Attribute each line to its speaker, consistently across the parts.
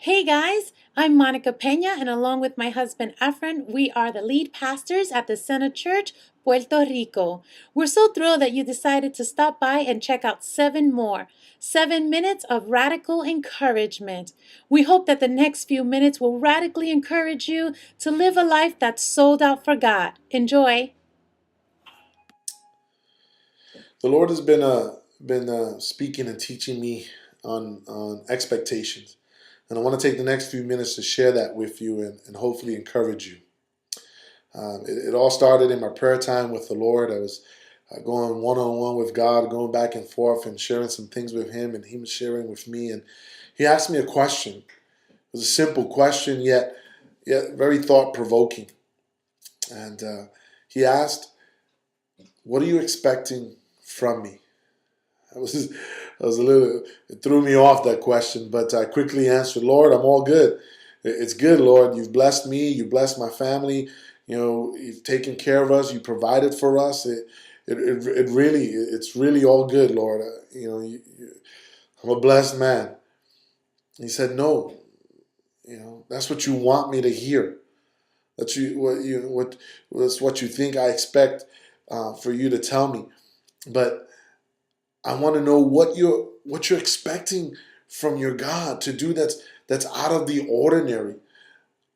Speaker 1: Hey guys, I'm Monica Peña, and along with my husband Efren, we are the lead pastors at the Center Church, Puerto Rico. We're so thrilled that you decided to stop by and check out 7 More, 7 minutes of radical encouragement. We hope that the next few minutes will radically encourage you to live a life that's sold out for God. Enjoy.
Speaker 2: The Lord has been speaking and teaching me on expectations, and I want to take the next few minutes to share that with you and hopefully encourage you. It all started in my prayer time with the Lord. I was going one on one with God, going back and forth and sharing some things with Him, and He was sharing with me. And He asked me a question. It was a simple question, yet very thought provoking. And He asked, "What are you expecting from me?" I was a little, it threw me off, that question, but I quickly answered, "Lord, I'm all good. It's good, Lord. You've blessed me. You blessed my family. You've taken care of us. You provided for us. It's really all good, Lord. I'm a blessed man." He said, "No, that's what you want me to hear. That's what you think I expect for you to tell me. But I want to know what you're expecting from your God to do that's out of the ordinary.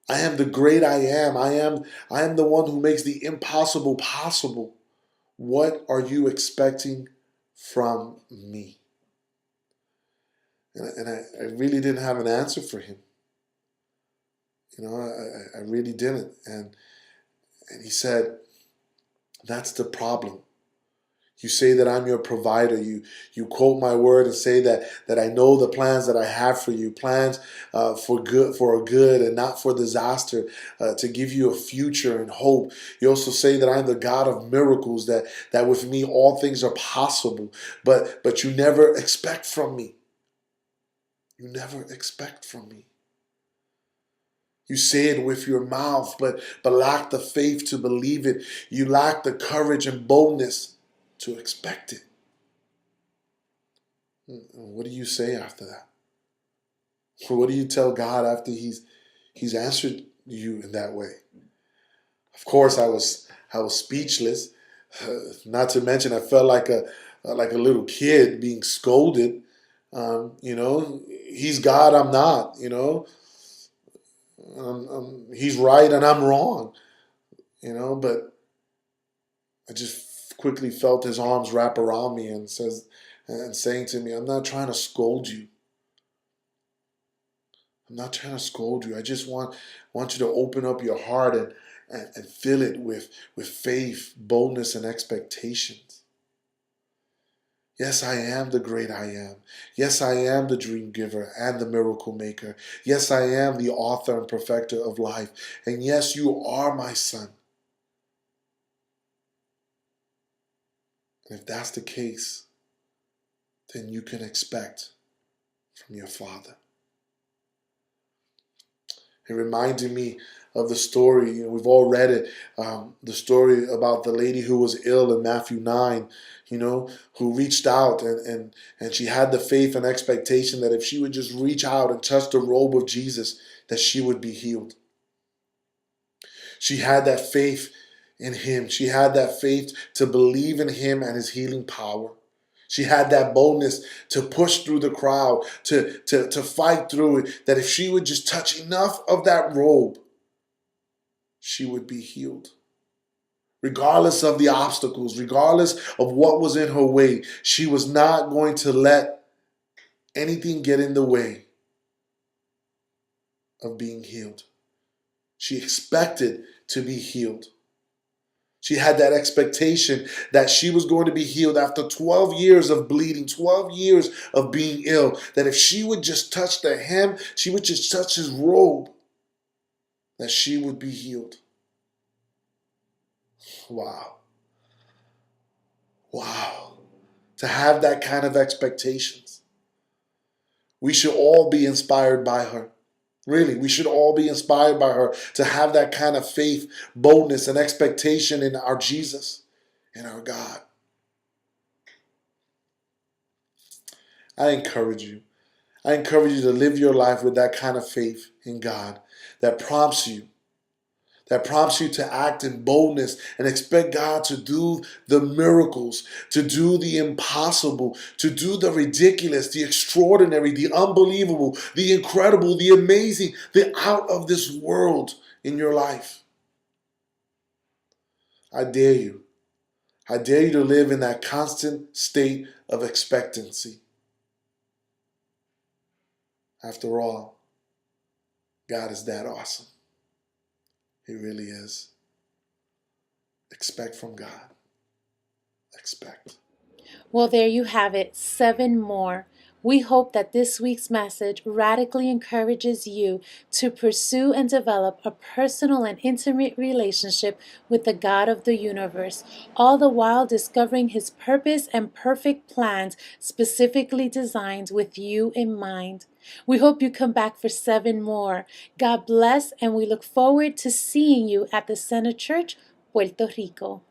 Speaker 2: I am the great I am. I am the one who makes the impossible possible. What are you expecting from me?" And I really didn't have an answer for him. I really didn't. And he said, "That's the problem. You say that I'm your provider. You quote my word and say that I know the plans that I have for you, plans for a good and not for disaster, to give you a future and hope. You also say that I'm the God of miracles, that with me all things are possible. But you never expect from me. You never expect from me. You say it with your mouth, but lack the faith to believe it. You lack the courage and boldness to expect it." What do you say after that? What do you tell God after He's answered you in that way? Of course, I was speechless. Not to mention, I felt like a little kid being scolded. He's God, I'm not. He's right and I'm wrong. But I just quickly felt His arms wrap around me and saying to me, "I'm not trying to scold you. I'm not trying to scold you. I just want you to open up your heart and fill it with faith, boldness, and expectations. Yes, I am the great I am. Yes, I am the dream giver and the miracle maker. Yes, I am the author and perfecter of life. And yes, you are my son." And if that's the case, then you can expect from your Father. It reminded me of the story, we've all read it, the story about the lady who was ill in Matthew 9, who reached out and she had the faith and expectation that if she would just reach out and touch the robe of Jesus, that she would be healed. She had that faith in Him. She had that faith to believe in Him and His healing power. She had that boldness to push through the crowd, to fight through it, that if she would just touch enough of that robe, she would be healed. Regardless of the obstacles, regardless of what was in her way, she was not going to let anything get in the way of being healed. She expected to be healed. She had that expectation that she was going to be healed after 12 years of bleeding, 12 years of being ill, that if she would just touch the hem, she would just touch His robe, that she would be healed. Wow. Wow. To have that kind of expectations. We should all be inspired by her. Really, we should all be inspired by her to have that kind of faith, boldness, and expectation in our Jesus, in our God. I encourage you. I encourage you to live your life with that kind of faith in God that prompts you to act in boldness and expect God to do the miracles, to do the impossible, to do the ridiculous, the extraordinary, the unbelievable, the incredible, the amazing, the out of this world in your life. I dare you. I dare you to live in that constant state of expectancy. After all, God is that awesome. He really is. Expect from God. Expect.
Speaker 1: Well, there you have it, 7 more. We hope that this week's message radically encourages you to pursue and develop a personal and intimate relationship with the God of the universe, all the while discovering His purpose and perfect plans specifically designed with you in mind. We hope you come back for 7 more. God bless, and we look forward to seeing you at the Center Church, Puerto Rico.